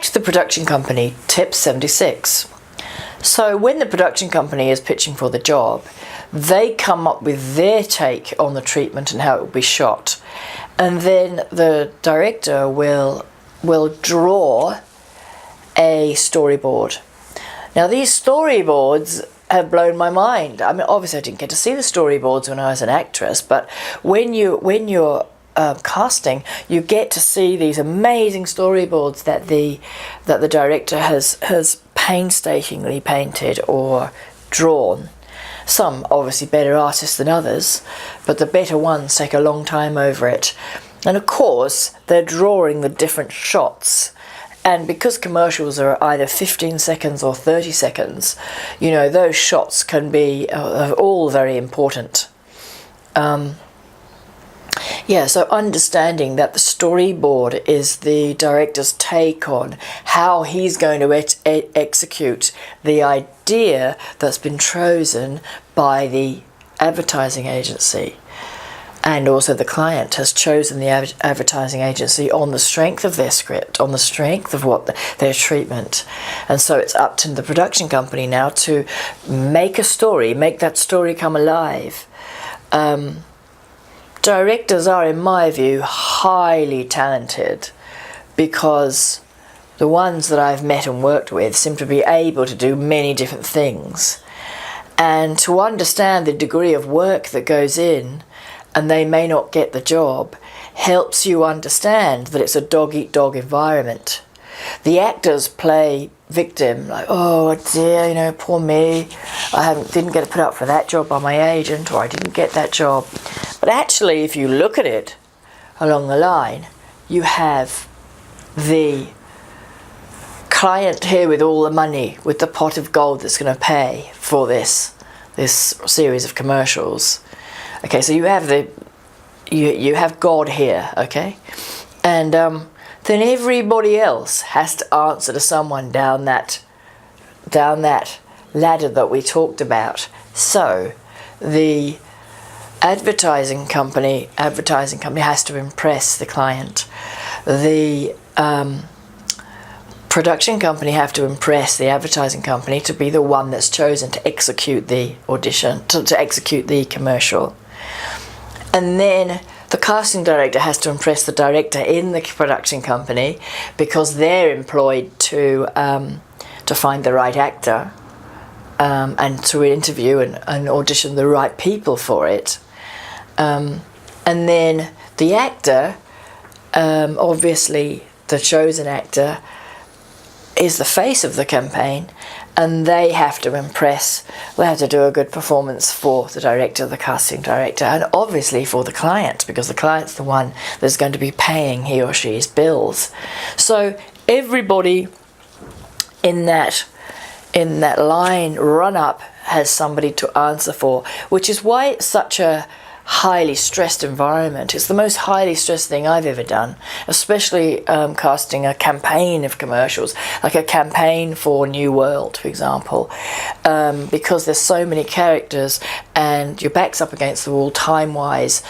to the production company, tip 76. So when the production company is pitching for the job, they come up with their take on the treatment and how it will be shot. And then the director will draw a storyboard. Now these storyboards have blown my mind. I mean, obviously I didn't get to see the storyboards when I was an actress, but when you're casting, you get to see these amazing storyboards that the director has painstakingly painted or drawn. Some obviously better artists than others, but the better ones take a long time over it. And of course, they're drawing the different shots. And because commercials are either 15 seconds or 30 seconds, you know, those shots can be all very important. Yeah, so understanding that the storyboard is the director's take on how he's going to execute the idea that's been chosen by the advertising agency. And also the client has chosen the advertising agency on the strength of their script, on the strength of their treatment. And so it's up to the production company now to make a story, make that story come alive. Directors are, in my view, highly talented because the ones that I've met and worked with seem to be able to do many different things. And to understand the degree of work that goes in, and they may not get the job, helps you understand that it's a dog-eat-dog environment. The actors play victim, like, oh dear, you know, poor me, didn't get put up for that job by my agent, or I didn't get that job. But actually, if you look at it along the line, you have the client here with all the money, with the pot of gold that's going to pay for this series of commercials. Okay, so you have you have God here, okay, and then everybody else has to answer to someone down that ladder that we talked about. So the advertising company has to impress the client. The production company have to impress the advertising company to be the one that's chosen to execute the audition, to execute the commercial. And then the casting director has to impress the director in the production company because they're employed to find the right actor and to interview and audition the right people for it. And then the actor, obviously the chosen actor, is the face of the campaign, and they have to impress. They have to do a good performance for the director, the casting director, and obviously for the client, because the client's the one that's going to be paying he or she's bills. So everybody in that line run up has somebody to answer for, which is why it's such a highly stressed environment. It's the most highly stressed thing I've ever done, especially casting a campaign of commercials, like a campaign for New World, for example, because there's so many characters and your back's up against the wall time-wise,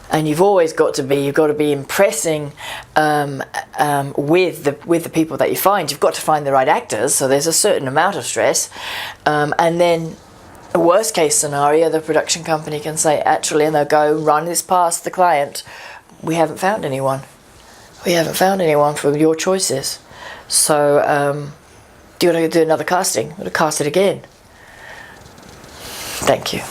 and you've got to be impressing with the people that you find. You've got to find the right actors, so there's a certain amount of stress, and then a worst case scenario, the production company can say, actually, and they'll go run this past the client, we haven't found anyone. We haven't found anyone for your choices. So do you want to do another casting? You want to cast it again? Thank you.